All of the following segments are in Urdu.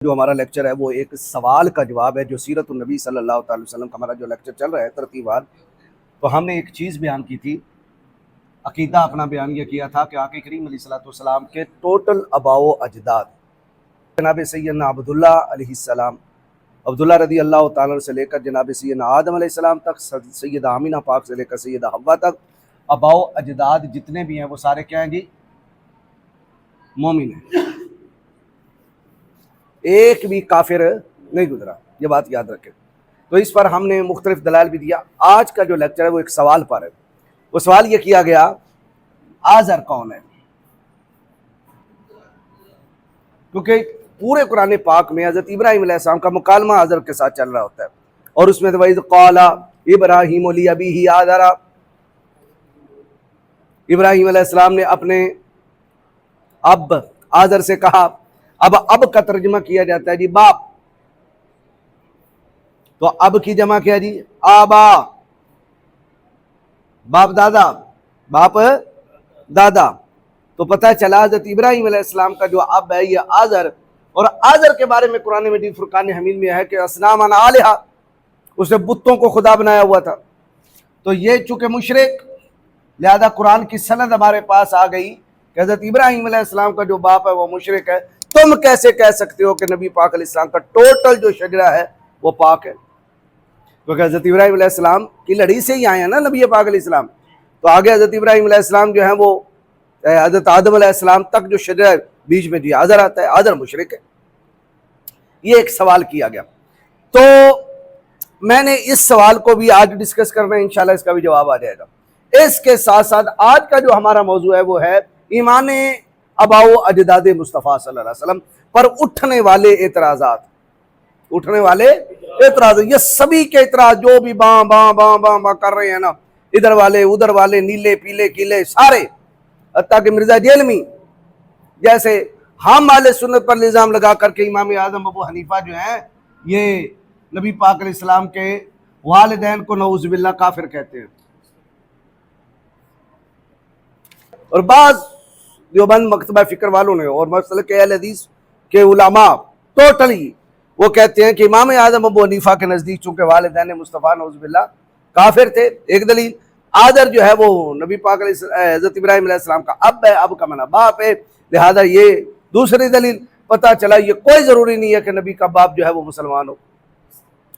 جو ہمارا لیکچر ہے وہ ایک سوال کا جواب ہے جو سیرت النبی صلی اللہ تعالی وسلم کا ہمارا جو لیکچر چل رہا ہے ترتیبات. تو ہم نے ایک چیز بیان کی تھی، عقیدہ اپنا بیان یہ کیا تھا کہ آقا کریم علیہ الصلوۃ والسلام کے ٹوٹل آباء و اجداد جناب سیدنا عبداللہ علیہ السلام، عبداللہ رضی اللہ تعالیٰ سے لے کر جناب سیدنا آدم علیہ السلام تک، سیدہ آمینہ پاک سے لے کر سیدہ حوا تک، آباء و اجداد جتنے بھی ہیں وہ سارے کیا ہیں جی؟ مومن ہیں. ایک بھی کافر نہیں گزرا، یہ بات یاد رکھیں. تو اس پر ہم نے مختلف دلائل بھی دیا. آج کا جو لیکچر ہے وہ ایک سوال پر ہے. وہ سوال یہ کیا گیا، آزر کون ہے؟ کیونکہ پورے قرآن پاک میں حضرت ابراہیم علیہ السلام کا مکالمہ آزر کے ساتھ چل رہا ہوتا ہے، اور اس میں وَإِذْ قَالَ إِبْرَاهِيمُ لِأَبِيهِ آزَرَ، ابراہیم علیہ السلام نے اپنے اب آزر سے کہا. اب کا ترجمہ کیا جاتا ہے جی باپ، تو اب کی جمع کیا جی؟ آبا، باپ دادا، باپ دادا. تو پتہ چلا حضرت ابراہیم علیہ السلام کا جو اب ہے یہ آزر، اور آزر کے بارے میں قرآن مجید فرقان حمید میں ہے کہ اصنامًا آلہہ، اس نے بتوں کو خدا بنایا ہوا تھا. تو یہ چونکہ مشرک، لہذا قرآن کی سند ہمارے پاس آ گئی کہ حضرت ابراہیم علیہ السلام کا جو باپ ہے وہ مشرک ہے. تم کیسے کہہ سکتے ہو کہ نبی پاک علیہ السلام کا ٹوٹل جو شجرہ ہے وہ پاک ہے؟ کیونکہ حضرت ابراہیم علیہ السلام کی لڑی سے ہی آئے ہیں نا نبی پاک علیہ السلام. تو آگے حضرت ابراہیم علیہ السلام جو ہیں وہ حضرت آدم علیہ السلام تک جو شجرہ بیچ میں جی آزر آتا ہے، آزر مشرک ہے. یہ ایک سوال کیا گیا. تو میں نے اس سوال کو بھی آج ڈسکس کرنا ہے، انشاءاللہ اس کا بھی جواب آ جائے گا. اس کے ساتھ ساتھ آج کا جو ہمارا موضوع ہے وہ ہے ایمان آباء و اجداد مصطفیٰ صلی اللہ علیہ وسلم پر اٹھنے والے اعتراضات. اٹھنے والے اعتراض، یہ سبھی کے اعتراض جو بھی باں باں باں باں باں کر رہے ہیں نا، ادھر والے ادھر والے، نیلے پیلے کیلے سارے، حتیٰ کہ مرزا جیلمی جیسے ہم اہل سنت پر الزام لگا کر کے امام اعظم ابو حنیفہ جو ہیں یہ نبی پاک علیہ السلام کے والدین کو نعوذ باللہ کافر کہتے ہیں. اور بعض دیوبند مکتبہ فکر والوں نے اور مسلک اہل حدیث کے علماء ٹوٹلی وہ کہتے ہیں کہ امام اعظم ابو حنیفہ کے نزدیک چونکہ والدین مصطفیٰ نعوذ باللہ کافر تھے. ایک دلیل، آدر جو ہے وہ نبی پاک علیہ حضرت ابراہیم علیہ السلام کا اب ہے، اب کا معنی باپ ہے، لہذا یہ دوسری دلیل. پتہ چلا یہ کوئی ضروری نہیں ہے کہ نبی کا باپ جو ہے وہ مسلمان ہو.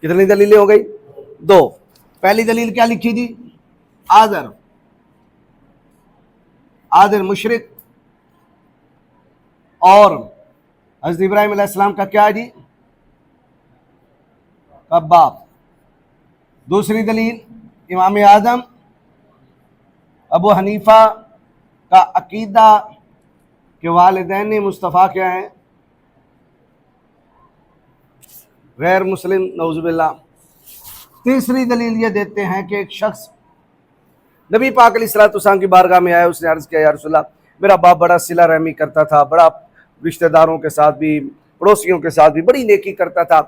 کتنی دلیلیں ہو گئی؟ دو. پہلی دلیل کیا لکھی جی؟ آدر، آدر مشرک، اور حضرت ابراہیم علیہ السلام کا کیا جی؟ کا باپ. دوسری دلیل، امام اعظم ابو حنیفہ کا عقیدہ کہ والدین مصطفیٰ کیا ہیں؟ غیر مسلم، نعوذ باللہ. تیسری دلیل یہ دیتے ہیں کہ ایک شخص نبی پاک علیہ السلام کی بارگاہ میں آیا، اس نے عرض کیا یا رسول اللہ میرا باپ بڑا صلہ رحمی کرتا تھا، بڑا رشتہ داروں کے ساتھ بھی پڑوسیوں کے ساتھ بھی بڑی نیکی کرتا تھا،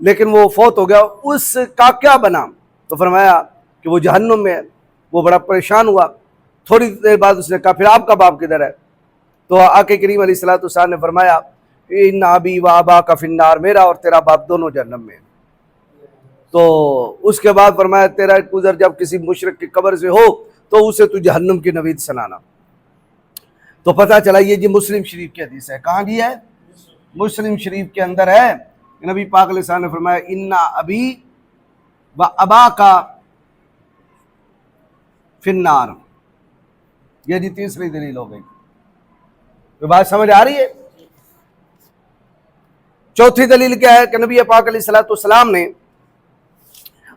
لیکن وہ فوت ہو گیا، اس کا کیا بنا؟ تو فرمایا کہ وہ جہنم میں ہے. وہ بڑا پریشان ہوا. تھوڑی دیر بعد اس نے کہا پھر آپ کا باپ کدھر ہے؟ تو آقا کریم علیہ السلام نے فرمایا ان ابی و اباک فی النار، میرا اور تیرا باپ دونوں جہنم میں ہیں. تو اس کے بعد فرمایا تیرا گزر جب کسی مشرک کی قبر سے ہو تو اسے تو جہنم کی نوید سنانا. تو پتہ چلا یہ جی مسلم شریف کی حدیث ہے. کہاں جی ہے؟ مسلم شریف کے اندر ہے. نبی پاک علیہ السلام نے فرمایا ان ابی و اباک فی النار. یہ جی تیسری دلیل ہو گئی. تو بات سمجھ آ رہی ہے؟ چوتھی دلیل کیا ہے کہ نبی پاک علیہ السلام نے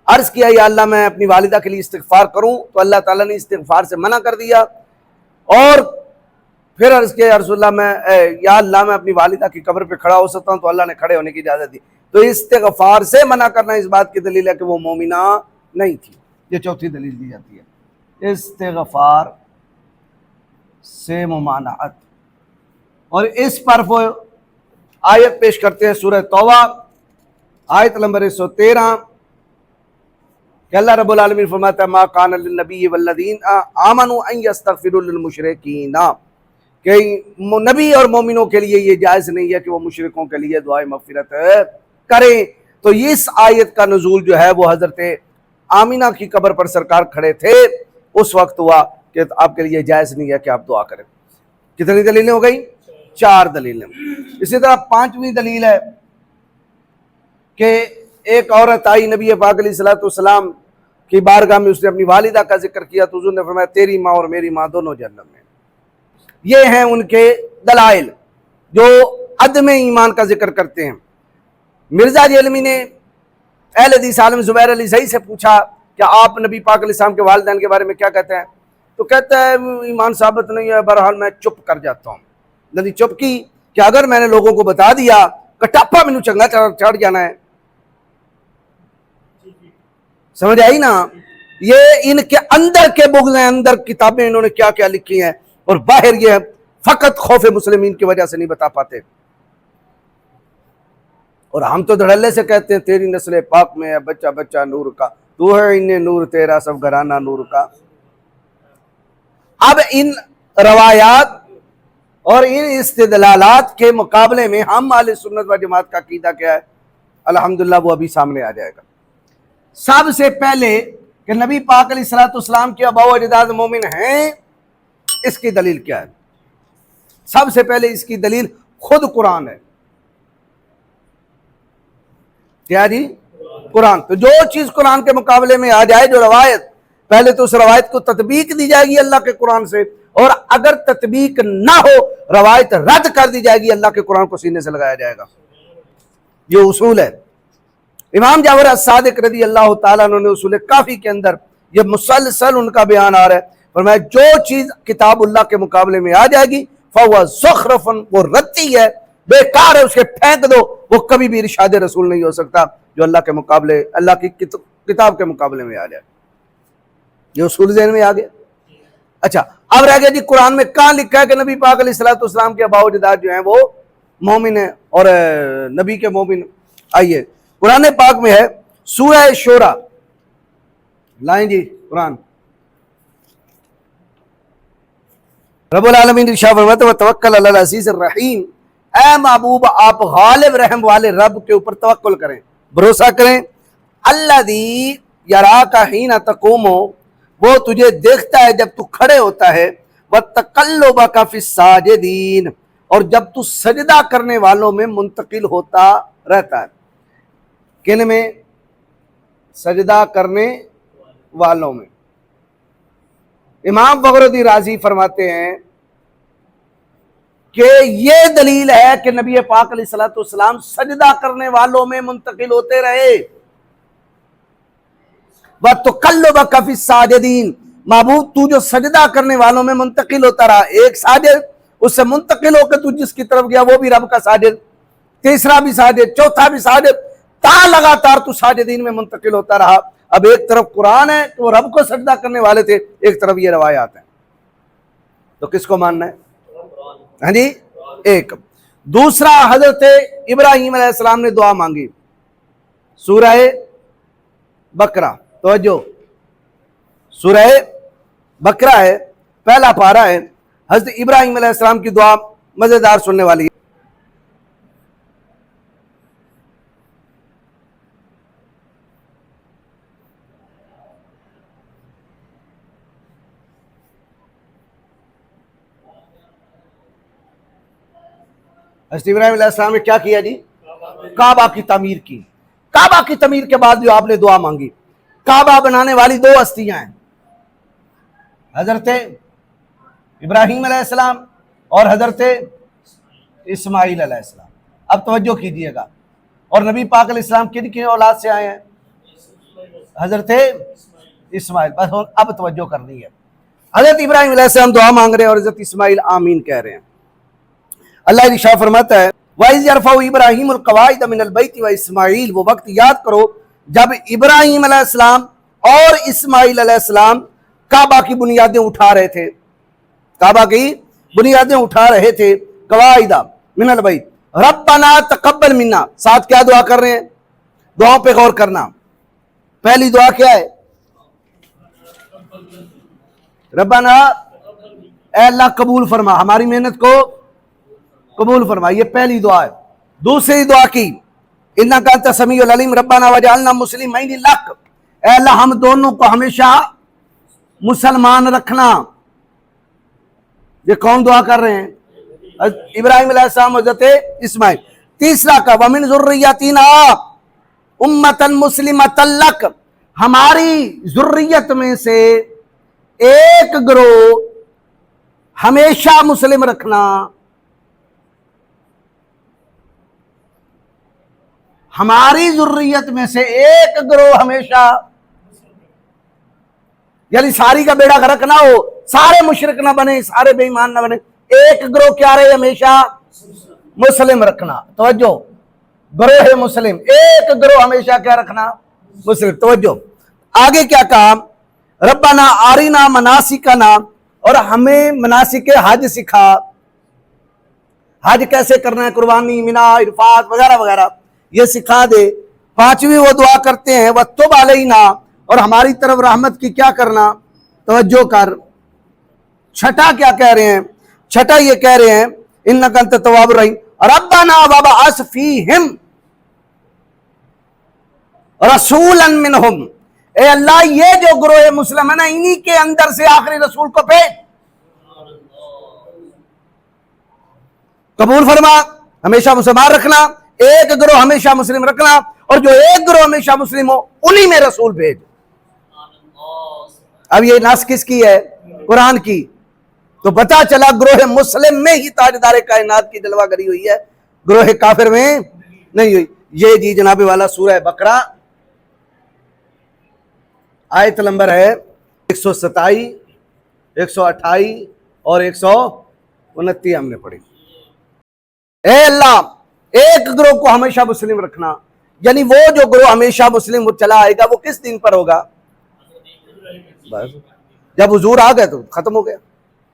عرض کیا یا اللہ میں اپنی والدہ کے لیے استغفار کروں، تو اللہ تعالیٰ نے استغفار سے منع کر دیا. اور پھر عرض کیا یا رسول اللہ یا اللہ میں اپنی والدہ کی قبر پہ کھڑا ہو سکتا ہوں، تو اللہ نے کھڑے ہونے کی اجازت دی. تو استغفار سے منع کرنا اس بات کی دلیل ہے کہ وہ مومنہ نہیں تھی. یہ چوتھی دلیل دی جاتی ہے، استغفار سے ممانعت. اور اس پر وہ آیت پیش کرتے ہیں سورہ توبہ آیت نمبر 113 کہ اللہ رب العالمین فرماتا ہے ما کان للنبی والذین آمنوا ان یستغفروا للمشرکین کہ نبی اور مومنوں کے لیے یہ جائز نہیں ہے کہ وہ مشرکوں کے لیے دعائے مغفرت کریں۔ تو اس آیت کا نزول جو ہے وہ حضرت آمینہ کی قبر پر سرکار کھڑے تھے، اس وقت ہوا کہ آپ کے لیے جائز نہیں ہے کہ آپ دعا کریں۔ کتنی دلیلیں ہو گئی؟ 4 دلیلیں۔ اسی طرح 5ویں دلیل ہے کہ ایک عورت آئی نبی پاک علیہ السلام کی بارگاہ میں، اس نے اپنی والدہ کا ذکر کیا تو حضور نے فرمایا تیری ماں اور میری ماں دونوں جہنم میں۔ یہ ہیں ان کے دلائل جو عدم ایمان کا ذکر کرتے ہیں۔ مرزا جیلمی نے اہل حدیث عالم زبیر علی زئی سے پوچھا کہ آپ نبی پاک علیہ السلام کے والدین کے بارے میں کیا کہتے ہیں؟ تو کہتا ہے ایمان ثابت نہیں ہے، بہرحال میں چپ کر جاتا ہوں۔ نہیں چپ کی کہ اگر میں نے لوگوں کو بتا دیا کٹاپا مینو چنگا چڑھ جانا ہے۔ سمجھ آئی نا؟ یہ ان کے اندر کے بغض ہیں، اندر کتابیں انہوں نے کیا کیا لکھی ہیں، اور باہر یہ فقط خوف مسلمین کی وجہ سے نہیں بتا پاتے۔ اور ہم تو دھڑلے سے کہتے ہیں تیری نسل پاک میں ہے بچہ بچہ نور کا، تو ہے انہیں نور تیرا سب گھرانہ نور کا۔ اب ان روایات اور ان استدلالات کے مقابلے میں ہم اہل سنت و جماعت کا عقیدہ کیا ہے، الحمدللہ وہ ابھی سامنے آ جائے گا۔ سب سے پہلے کہ نبی پاک علیہ السلام کے آباء و اجداد مومن ہیں، اس کی دلیل کیا ہے؟ سب سے پہلے اس کی دلیل خود قرآن ہے۔ کیا جی؟ قرآن۔ تو جو چیز قرآن کے مقابلے میں آ جائے، جو روایت، پہلے تو اس روایت کو تطبیق دی جائے گی اللہ کے قرآن سے، اور اگر تطبیق نہ ہو روایت رد کر دی جائے گی، اللہ کے قرآن کو سینے سے لگایا جائے گا۔ یہ اصول ہے۔ امام جعفر الصادق رضی اللہ تعالیٰ عنہ نے اصول کافی کے اندر یہ مسلسل ان کا بیان آ رہا ہے، فرمایا جو چیز کتاب اللہ کے مقابلے میں آ جائے گی فَهُوَ زُخْرُفٌ، وہ رتی ہے، بیکار ہے، اس کے پھینک دو، وہ کبھی بھی ارشاد رسول نہیں ہو سکتا جو اللہ کے مقابلے، اللہ کی کتاب کے مقابلے میں آ جائے۔ یہ اصول ذہن میں آ گیا۔ اچھا اب رہ گیا جی قرآن میں کہاں لکھا ہے کہ نبی پاک علیہ السلام کے آباء و اجداد جو ہیں وہ مومن ہیں اور نبی کے مومن؟ آئیے قرآن پاک میں ہے سورہ شورى، لائیں جی قرآن۔ رب العالمین ارشاد فرماتا ہے وتوکل علی العزیز الرحیم، اے محبوب آپ غالب رحم والے رب کے اوپر توکل کریں، بھروسہ کریں۔ الذی یراک حین تقوم، وہ تجھے دیکھتا ہے جب تو کھڑے ہوتا ہے، وتقلبک فی الساجدین، اور جب تو سجدہ کرنے والوں میں منتقل ہوتا رہتا ہے۔ کن میں؟ سجدہ کرنے والوں میں۔ امام فخر الدین رازی فرماتے ہیں کہ یہ دلیل ہے کہ نبی پاک علیہ السلام سجدہ کرنے والوں میں منتقل ہوتے رہے۔ وَتُقَلُّبَكَ فِي السَّاجِدِينَ، معبود تو جو سجدہ کرنے والوں میں منتقل ہوتا رہا، ایک ساجد اس سے منتقل ہو کے تو جس کی طرف گیا وہ بھی رب کا ساجد، تیسرا بھی ساجد، چوتھا بھی ساجد، تا لگاتار تو ساجدین میں منتقل ہوتا رہا۔ اب ایک طرف قرآن ہے کہ وہ رب کو سجدہ کرنے والے تھے، ایک طرف یہ روایات ہیں، تو کس کو ماننا ہے؟ ہاں جی ایک۔ دوسرا حضرت ابراہیم علیہ السلام نے دعا مانگی، سورہ بقرہ، توجہ سورہ بقرہ ہے، پہلا پارہ ہے، حضرت ابراہیم علیہ السلام کی دعا مزیدار سننے والی ہے۔ حضرت ابراہیم علیہ السلام نے کیا کیا جی؟ کعبہ کی تعمیر کی۔ کعبہ کی تعمیر کے بعد جو آپ نے دعا مانگی، کعبہ بنانے والی 2 ہستیاں ہیں، حضرت ابراہیم علیہ السلام اور حضرت اسماعیل علیہ السلام۔ اب توجہ کیجئے گا، اور نبی پاک علیہ السلام کن کی اولاد سے آئے ہیں؟ حضرت اسماعیل۔ بس اب توجہ کرنی ہے، حضرت ابراہیم علیہ السلام دعا مانگ رہے ہیں اور حضرت اسماعیل آمین کہہ رہے ہیں۔ اللہ ارشاد فرماتا ہے وَإِذْ يَرْفَعُ إِبْرَاهِيمُ الْقَوَاعِدَ مِنَ الْبَيْتِ وَإِسْمَاعِيلُ، وہ وقت یاد کرو جب ابراہیم علیہ السلام اور اسماعیل علیہ السلام کعبہ کی بنیادیں اٹھا رہے تھے، کعبہ کی بنیادیں اٹھا رہے تھے، قواعد من البیت، ربنا تقبل منا، ساتھ کیا دعا کر رہے ہیں؟ دعاؤں پہ غور کرنا۔ پہلی دعا کیا ہے؟ ربنا، اے اللہ قبول فرما، ہماری محنت کو قبول فرما. یہ پہلی دعا ہے. دوسری دعا کی انک انت السمیع العلیم ربنا وجعلنا مسلمین لک، اے اللہ ہم دونوں کو ہمیشہ مسلمان رکھنا. یہ کون دعا کر رہے ہیں؟ ابراہیم علیہ السلام، حضرت اسماعیل. تیسرا کا ومن ذریتنا امتا مسلمتا لک، ہماری ذریت میں سے ایک گروہ ہمیشہ مسلم رکھنا. ہماری ذریت میں سے ایک گروہ ہمیشہ، یعنی ساری کا بیڑا غرق نہ ہو، سارے مشرک نہ بنے، سارے بے ایمان نہ بنے، ایک گروہ کیا رہے ہمیشہ مسلم رکھنا. توجہ، گروہ مسلم، ایک گروہ ہمیشہ کیا رکھنا؟ مسلم. توجہ، آگے کیا کہا؟ ربنا آرینا مناسکنا، اور ہمیں مناسک حج سکھا. حج کیسے کرنا ہے، قربانی، منا، عرفات وغیرہ وغیرہ یہ سکھا دے. پانچویں وہ دعا کرتے ہیں وَتُبْ عَلَيْنَا، اور ہماری طرف رحمت کی کیا کرنا؟ توجہ کر. چھٹا کیا کہہ رہے ہیں؟ چھٹا یہ کہہ رہے ہیں اِنَّكَ أَنْتَ التَّوَّابُ الرَّحِيمُ رَبَّنَا وَابْعَثْ فِيهِمْ رَسُولًا مِّنْهُمْ، اے اللہ یہ جو گروہ مسلم ہے نا، انہی کے اندر سے آخری رسول کو بھیج. قبول فرما، ہمیشہ مسلمان رکھنا، ایک گروہ ہمیشہ مسلم رکھنا، اور جو ایک گروہ ہمیشہ مسلم ہو انہی میں رسول بھیج. اب یہ ناس کس کی ہے؟ قرآن کی. تو پتا چلا گروہ مسلم میں ہی تاجدار کائنات کی جلوہ گری ہوئی ہے، گروہ کافر میں نہیں ہوئی. یہ جی جناب والا سورہ بقرہ آیت نمبر ہے 127، 128 اور 129 ہم نے پڑھی. اے اللہ ایک گروہ کو ہمیشہ مسلم رکھنا، یعنی وہ جو گروہ ہمیشہ مسلم وہ چلا آئے گا، وہ کس دین پر ہوگا؟ بس جب حضور آ گئے تو ختم ہو گیا.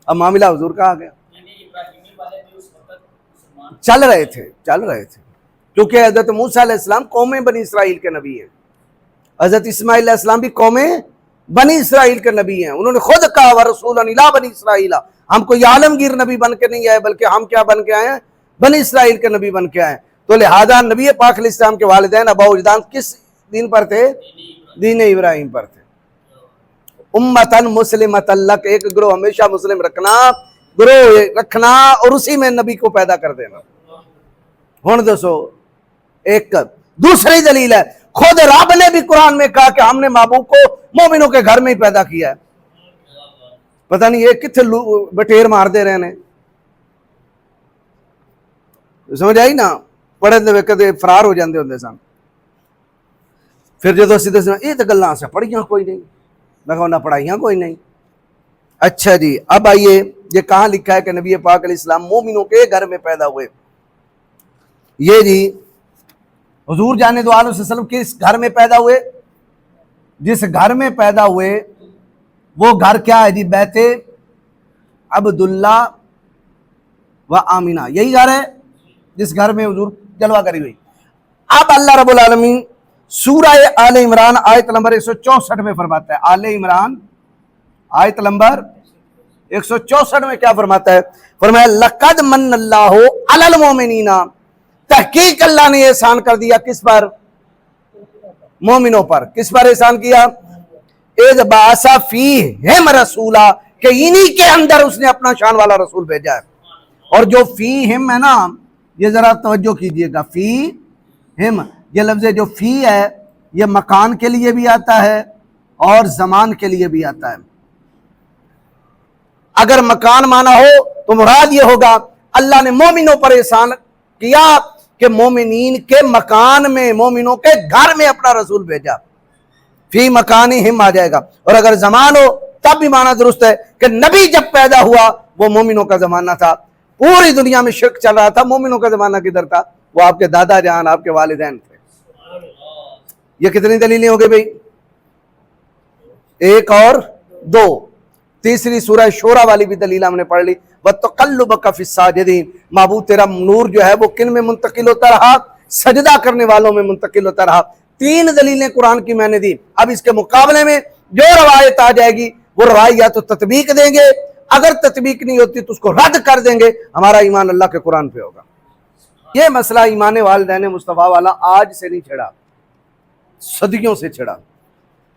اب معاملہ حضور کا آ گیا. چل رہے تھے کیونکہ حضرت موسیٰ علیہ السلام قوم بنی اسرائیل کے نبی ہیں، حضرت اسماعیل علیہ السلام بھی قوم بنی اسرائیل کے نبی ہیں. انہوں نے خود کہا وَرَسُولًا إِلَىٰ بنی اسرائیل، ہم کوئی عالمگیر نبی بن کے نہیں آئے، بلکہ ہم کیا بن کے آئے ہیں؟ بنی اسرائیل کے نبی بن کے آئے. تو لہذا نبی پاک علیہ السلام کے والدین ابا و اجداد کس دین پر تھے؟ دین ابراہیم پر تھے. امتاً مسلمتاً لک، ایک گروہ ہمیشہ مسلم رکھنا اور اسی میں نبی کو پیدا کر دینا. ہن دسو ایک دوسری دلیل ہے، خود رب نے بھی قرآن میں کہا کہ ہم نے محبوب کو مومنوں کے گھر میں ہی پیدا کیا ہے. پتہ نہیں یہ کتنے بٹیر مار دے رہے ہیں. سمجھ آئی نا؟ پڑھے دے کدے فرار ہو جاندے ہوندے سن. پھر جدو اسی دسنا یہ تو گلاں سے پڑھیاں کوئی نہیں، میں کہوں نہ پڑھائیاں کوئی نہیں. اچھا جی، اب آئیے یہ کہاں لکھا ہے کہ نبی پاک علیہ السلام مومنوں کے گھر میں پیدا ہوئے؟ یہ جی حضور جانے دو علیہ وسلم کس گھر میں پیدا ہوئے؟ جس گھر میں پیدا ہوئے وہ گھر کیا ہے جی؟ بیت عبداللہ و آمینہ، یہی گھر ہے جس گھر میں حضور جلوہ کری ہوئی. اب اللہ رب العالمین سورہ آل عمران آیت نمبر 164 میں فرماتا ہے. آل عمران آیت نمبر 164 میں کیا فرماتا ہے؟ فرمایا لقد من اللہ علی المومنین، تحقیق اللہ نے احسان کر دیا کس پر؟ مومنوں پر. کس پر احسان کیا؟ اذ بعث فیہم رسولا، کہ انہی کے اندر اس نے اپنا شان والا رسول بھیجا ہے. اور جو فیہم ہے نا، یہ ذرا توجہ کیجئے گا، فیہم یہ لفظ جو فی ہے یہ مکان کے لیے بھی آتا ہے اور زمان کے لیے بھی آتا ہے. اگر مکان مانا ہو تو مراد یہ ہوگا اللہ نے مومنوں پر احسان کیا کہ مومنین کے مکان میں، مومنوں کے گھر میں اپنا رسول بھیجا. فی مکانہم آ جائے گا. اور اگر زمان ہو تب بھی معنی درست ہے کہ نبی جب پیدا ہوا وہ مومنوں کا زمانہ تھا. پوری دنیا میں شرک چل رہا تھا، مومنوں کا زمانہ کدھر تھا؟ وہ آپ کے دادا جان، آپ کے والدین تھے. یہ کتنی دلیلیں ہو گئی بھائی؟ ایک اور دو. تیسری سورہ شورى والی بھی دلیل ہم نے پڑھ لی. وَتَقَلُّبَكَ فِي السَّاجِدِينَ، محبوب تیرا نور جو ہے وہ کن میں منتقل ہوتا رہا؟ سجدہ کرنے والوں میں منتقل ہوتا رہا. تین دلیلیں قرآن کی میں نے دی. اب اس کے مقابلے میں جو روایت آ جائے گی وہ روایت یا تو تطبیق دیں گے اگر تطبیق نہیں ہوتی تو اس کو رد کر دیں گے، ہمارا ایمان اللہ کے قرآن پہ ہوگا۔ یہ مسئلہ ایمان والدین مصطفیٰ والا آج سے نہیں چھڑا، صدیوں سے چھڑا،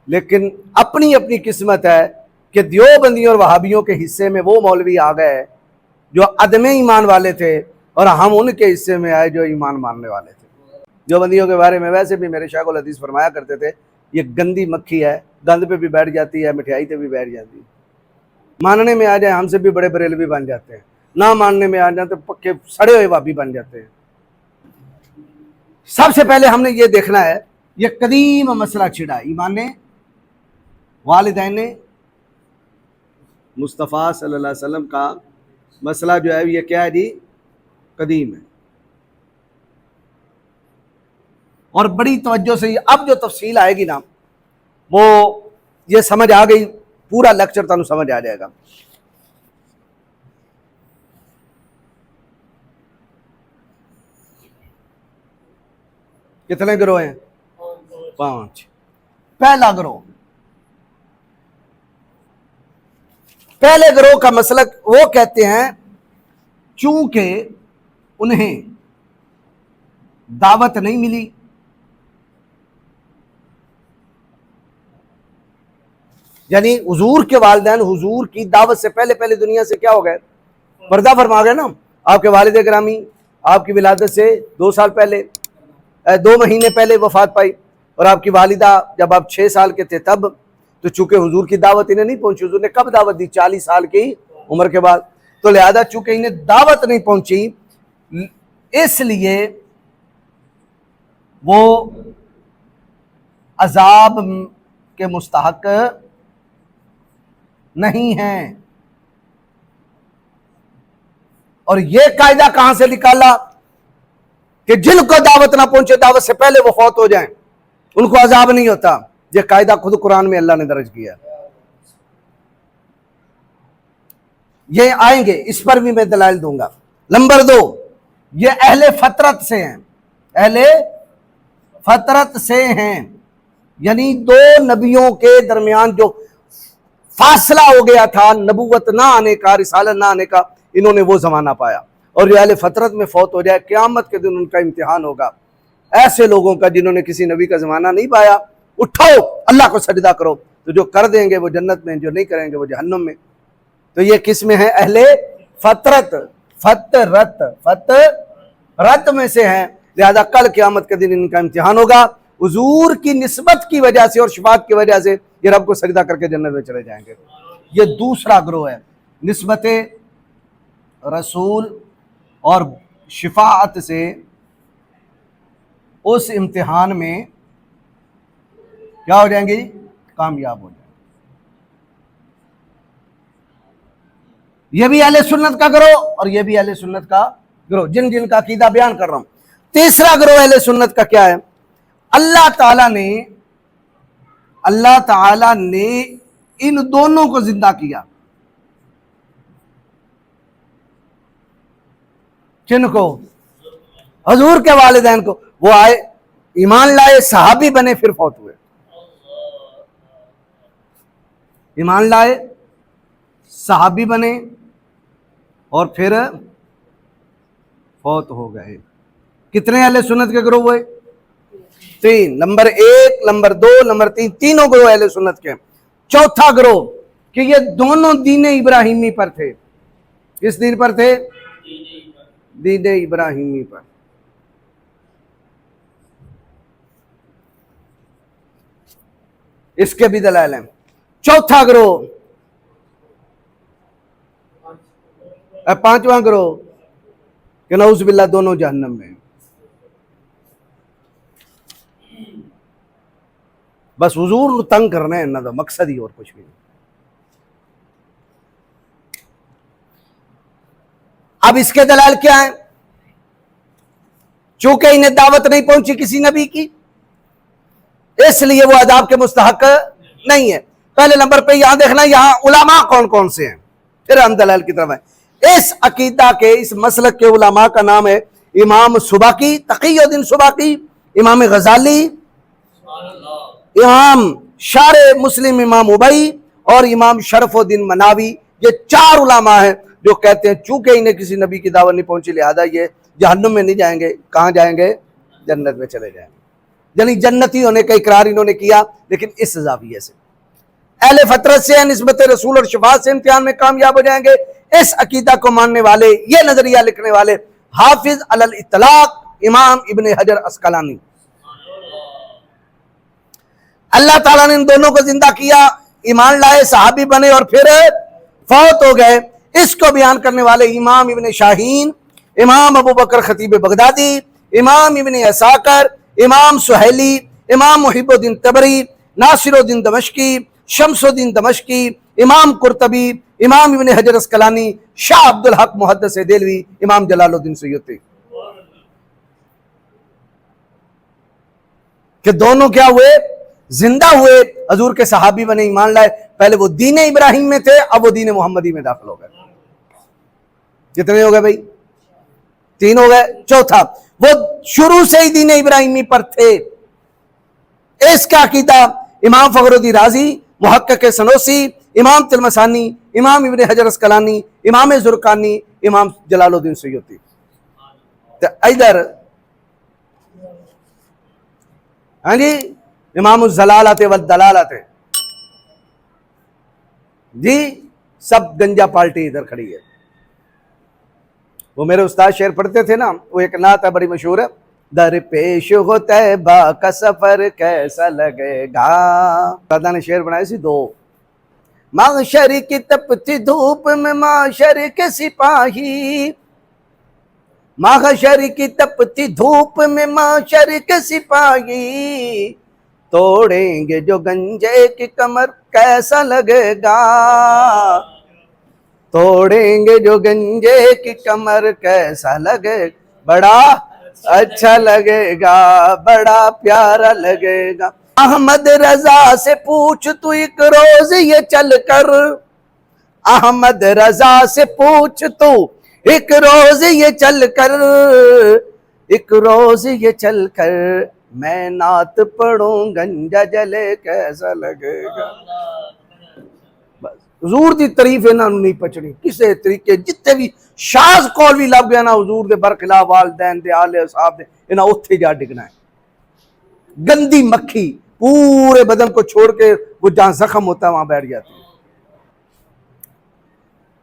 لیکن اپنی اپنی قسمت ہے کہ دیوبندیوں اور وہابیوں کے حصے میں وہ مولوی آ گئے جو عدم ایمان والے تھے، اور ہم ان کے حصے میں آئے جو ایمان ماننے والے تھے۔ دیوبندیوں کے بارے میں ویسے بھی میرے شیخ الحدیث فرمایا کرتے تھے، یہ گندی مکھی ہے، گند پہ بھی بیٹھ جاتی ہے، مٹھائی پہ بھی بیٹھ جاتی ہے، ماننے میں آ جائے ہم سے بھی بڑے بریلوی بن جاتے ہیں، نہ ماننے میں آ جائیں تو پکے سڑے ہوئے وہابی بن جاتے ہیں۔ سب سے پہلے ہم نے یہ دیکھنا ہے، یہ قدیم مسئلہ چھڑا، ایمان والدین مصطفیٰ صلی اللہ علیہ وسلم کا مسئلہ جو ہے یہ کیا ہے جی؟ قدیم ہے، اور بڑی توجہ سے اب جو تفصیل آئے گی نا وہ یہ سمجھ آ گئی، پورا لیکچر تانوں سمجھ آ جائے گا۔ کتنے گروہ ہیں؟ 5۔ پہلا گروہ، پہلے گروہ کا مسلک وہ کہتے ہیں چونکہ انہیں دعوت نہیں ملی، یعنی حضور کے والدین حضور کی دعوت سے پہلے دنیا سے کیا ہو گئے؟ پردہ فرما گئے نا۔ آپ کے والد گرامی آپ کی ولادت سے 2 سال پہلے 2 مہینے پہلے وفات پائی، اور آپ کی والدہ جب آپ 6 سال کے تھے تب، تو چونکہ حضور کی دعوت انہیں نہیں پہنچی، حضور نے کب دعوت دی؟ 40 سال کی عمر کے بعد، تو لہذا چونکہ انہیں دعوت نہیں پہنچی اس لیے وہ عذاب کے مستحق نہیں ہیں۔ اور یہ قاعدہ کہاں سے نکالا کہ جن کو دعوت نہ پہنچے دعوت سے پہلے وہ فوت ہو جائیں ان کو عذاب نہیں ہوتا؟ یہ قاعدہ خود قرآن میں اللہ نے درج کیا۔ یہ آئیں گے، اس پر بھی میں دلائل دوں گا۔ نمبر 2، یہ اہل فطرت سے ہیں، اہل فطرت سے ہیں، یعنی 2 نبیوں کے درمیان جو فاصلہ ہو گیا تھا نبوت نہ آنے کا، رسالت نہ آنے کا، انہوں نے وہ زمانہ پایا۔ اور جو اہل فطرت میں فوت ہو جائے قیامت کے دن ان کا امتحان ہوگا۔ ایسے لوگوں کا جنہوں نے کسی نبی کا زمانہ نہیں پایا، اٹھو اللہ کو سجدہ کرو، تو جو کر دیں گے وہ جنت میں، جو نہیں کریں گے وہ جہنم میں۔ تو یہ کس میں ہے؟ اہل فطرت، فطرت میں سے ہیں، لہذا کل قیامت کے دن ان کا امتحان ہوگا۔ حضور کی نسبت کی وجہ سے اور شفاعت کی وجہ سے یہ رب کو سجدہ کر کے جنت میں چلے جائیں گے۔ یہ دوسرا گروہ ہے، نسبت رسول اور شفاعت سے اس امتحان میں کیا ہو جائیں گے؟ کامیاب ہو جائیں گے۔ یہ بھی اہل سنت کا گروہ اور یہ بھی اہل سنت کا گروہ، جن کا عقیدہ بیان کر رہا ہوں۔ تیسرا گروہ اہل سنت کا کیا ہے؟ اللہ تعالی نے ان دونوں کو زندہ کیا۔ جن کو؟ حضور کے والدین کو، وہ آئے ایمان لائے، صحابی بنے، پھر فوت ہوئے۔ ایمان لائے، صحابی بنے اور پھر فوت ہو گئے۔ کتنے اہل سنت کے گروہ ہوئے؟ 3۔ نمبر 1، نمبر 2، نمبر 3، تینوں گروہ اہل سنت کے۔ چوتھا گروہ کہ یہ دونوں دین ابراہیمی پر تھے۔ کس دین پر تھے؟ دین ابراہیمی پر۔ اس کے بھی دلائل ہیں۔ چوتھا گروہ، پانچواں گروہ کہ نعوذ باللہ دونوں جہنم میں۔ بس حضور تنگ کرنا ہے نہ، تو مقصد ہی اور کچھ بھی نہیں۔ اب اس کے دلائل کیا ہیں؟ چونکہ انہیں دعوت نہیں پہنچی کسی نبی کی، اس لیے وہ عذاب کے مستحق نہیں ہے۔ پہلے نمبر پہ یہاں دیکھنا، یہاں علماء کون کون سے ہیں، پھر ہم دلائل کی طرف ہیں۔ اس عقیدہ کے، اس مسلک کے علماء کا نام ہے امام سبکی، تقی الدین سبکی، امام غزالی، امام شارح مسلم امام ابئی، اور امام شرف الدین مناوی، یہ 4 علماء ہیں جو کہتے ہیں چونکہ انہیں کسی نبی کی دعوت نہیں پہنچی لہذا یہ جہنم میں نہیں جائیں گے، کہاں جائیں گے؟ جنت میں چلے جائیں گے، یعنی جنتی ہونے کا اقرار انہوں نے کیا لیکن اس زاویے سے۔ اہل فطرت سے نسبت رسول اور شفاعت سے امتحان میں کامیاب ہو جائیں گے۔ اس عقیدہ کو ماننے والے، یہ نظریہ لکھنے والے حافظ علی الاطلاق امام ابن حجر عسقلانی، اللہ تعالیٰ نے ان دونوں کو زندہ کیا، ایمان لائے، صحابی بنے اور پھر فوت ہو گئے۔ اس کو بیان کرنے والے امام ابن شاہین، امام ابو بکر خطیب بغدادی، امام ابن عساکر، امام سہیلی، امام محب الدین طبری، ناصر الدین دمشقی، شمس الدین دمشقی، امام قرطبی، امام ابن حجر عسقلانی، شاہ عبد الحق محدث دہلوی، امام جلال الدین سیوطی، کہ دونوں کیا ہوئے؟ زندہ ہوئے، حضور کے صحابی بنے، ایمان لائے۔ پہلے وہ دین ابراہیم میں تھے، اب وہ دین محمدی میں داخل ہو گئے۔ کتنے ہو گئے بھائی؟ 3 ہو گئے۔ چوتھا، وہ شروع سے ہی دین ابراہیمی پر تھے۔ اس کا عقیدہ امام فخر الدین رازی، محقق سنوسی، امام تلمسانی، امام ابن حجر عسقلانی، امام زرقانی، امام جلال الدین سیوطی۔ تو ادھر ہاں جی امام الزلالت والدلالت، جی سب گنجا پارٹی ادھر کھڑی ہے۔ وہ میرے استاد شعر پڑھتے تھے نا، وہ ایک نعت ہے بڑی مشہور ہے، در پیش ہو طیبہ کا سفر کیسا لگے گا۔ دادا نے شعر بنائے سی 2، معشر کی تپتی دھوپ میں معشر کے سپاہی، معشر کی تپتی دھوپ میں معشر کے سپاہی، توڑیں گے جو گنجے کی کمر کیسا لگے گا، توڑیں گے جو گنجے کی کمر کیسا لگے، بڑا اچھا لگے گا، بڑا پیارا لگے گا۔ احمد رضا سے پوچھ تو ایک روز یہ چل کر، احمد رضا سے پوچھ تو ایک روز یہ چل کر، ایک روز یہ چل کر میں نعت پڑھوں گنجا جلے کیسا لگے گا۔ حضور دی تعریف انہاں نوں نہیں پچھڑی کسے طریقے، جتنے بھی شاذ قول بھی لب گیا نا حضور دے برخلاف، والدین دے، آل اصحاب دے، انہاں اوتھے جا ڈگنا ہے۔ گندی مکھی پورے بدن کو چھوڑ کے وہ جہاں زخم ہوتا ہے وہاں بیٹھ جاتی ہے۔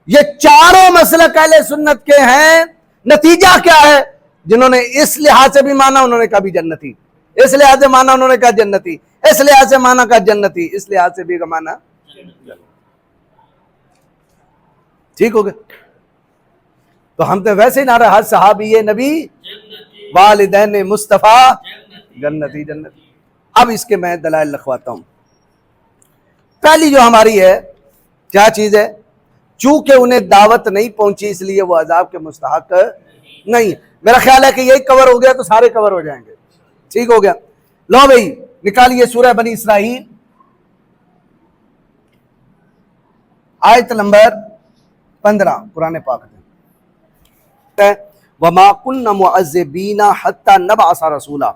یہ چاروں مسلک اہل سنت کے ہیں۔ نتیجہ کیا ہے؟ جنہوں نے اس لحاظ سے بھی مانا انہوں نے کہا بھی جنتی، اس لحاظ سے مانا انہوں نے کہا جنتی، اس لحاظ سے مانا کہا جنتی، اس لحاظ سے بھی مانا جنتی۔ ٹھیک ہو گیا؟ تو ہم تو ویسے ہی نہ رہا، ہر صحابی نبی والدین مصطفیٰ جنتی جنتی۔ اب اس کے میں دلائل لکھواتا ہوں۔ پہلی جو ہماری ہے کیا چیز ہے؟ چونکہ انہیں دعوت نہیں پہنچی اس لیے وہ عذاب کے مستحق نہیں۔ میرا خیال ہے کہ یہی کور ہو گیا تو سارے کور ہو جائیں گے۔ ٹھیک ہو گیا؟ لو بھئی نکالیے سورہ بنی اسرائیل آیت نمبر 15 قرآن پاک میں، وَمَا كُنَّ مُعَذِّبِينَ حَتَّى نَبْعَثَ رَسُولًا،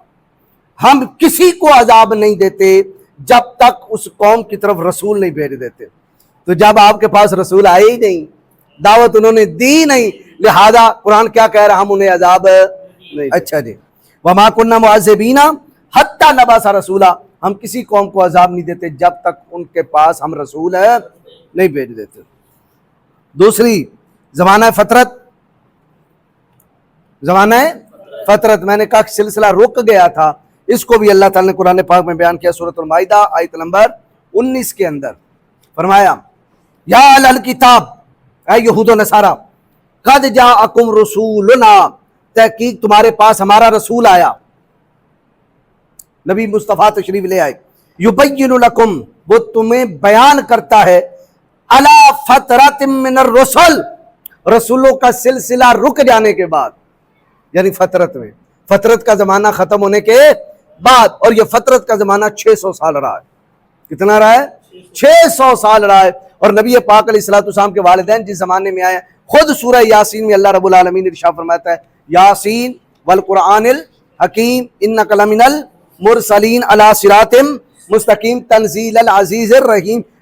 ہم کسی کو عذاب نہیں دیتے جب تک اس قوم کی طرف رسول نہیں بھیج دیتے۔ تو جب آپ کے پاس رسول آئے ہی نہیں، دعوت انہوں نے دی نہیں، لہذا قرآن کیا کہہ رہا؟ ہم انہیں عذاب نہیں۔ اچھا جی، وَمَا كُنَّ مُعَذِّبِينَ حَتَّى نَبْعَثَ رَسُولًا، ہم کسی قوم کو عذاب نہیں دیتے جب تک ان کے پاس ہم رسول نہیں بھیج دیتے۔ دوسری زمانہ فطرت، زمانہ فطرت میں نے کہا کہ سلسلہ رک گیا تھا، اس کو بھی اللہ تعالیٰ نے قرآن پاک میں بیان کیا۔ سورۃ المائدہ آیت نمبر 19 کے اندر فرمایا، یا اہل الکتاب، اے یہود و نصارہ، قد جاءکم رسولنا، تحقیق تمہارے پاس ہمارا رسول آیا، نبی مصطفیٰ تشریف لے آئے، یبین لکم، وہ تمہیں بیان کرتا ہے، علی فترۃ من الرسل، رسولوں کا سلسلہ رک جانے کے بعد، یعنی فترت میں، فترت کا زمانہ ختم ہونے کے بعد، اور یہ فترت کا زمانہ 600 سال رہا ہے۔ کتنا رہا ہے؟ 600 سال رہا ہے۔ اور نبی پاک علیہ السلام کے والدین جس زمانے میں آئے، خود سورہ یاسین میں اللہ رب العالمین ارشاد فرماتا ہے، یاسین والقرآن الحکیم انک لمن المرسلین علی صراط مستقیم تنزیل العزیز الرحیم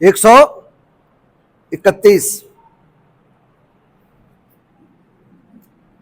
131।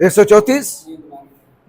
134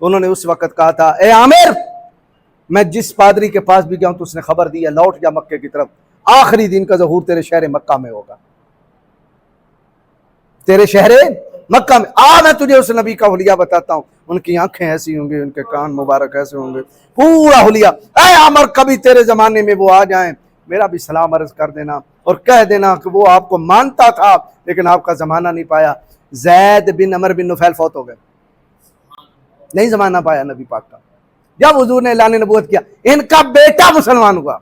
تو انہوں نے اس وقت کہا تھا اے عامر میں جس پادری کے پاس بھی گیا ہوں تو اس نے خبر دی ہے لوٹ جا مکے کی طرف، آخری دن کا ظہور تیرے شہر مکہ میں ہوگا، تیرے شہر مکہ میں میں تجھے اس نبی کا حلیہ بتاتا ہوں، ان کی آنکھیں ایسی ہوں گی، ان کے کان مبارک ایسے ہوں گے، پورا حلیہ۔ اے عامر کبھی تیرے زمانے میں وہ آ جائیں میرا بھی سلام عرض کر دینا اور کہہ دینا کہ وہ آپ کو مانتا تھا لیکن آپ کا زمانہ نہیں پایا۔ زید بن عمر بن نفیل فوت ہو گئے، نہیں زمانہ پایا نبی پاک کا۔ جب حضور نے اعلان نبوت کیا ان کا بیٹا مسلمان ہوا،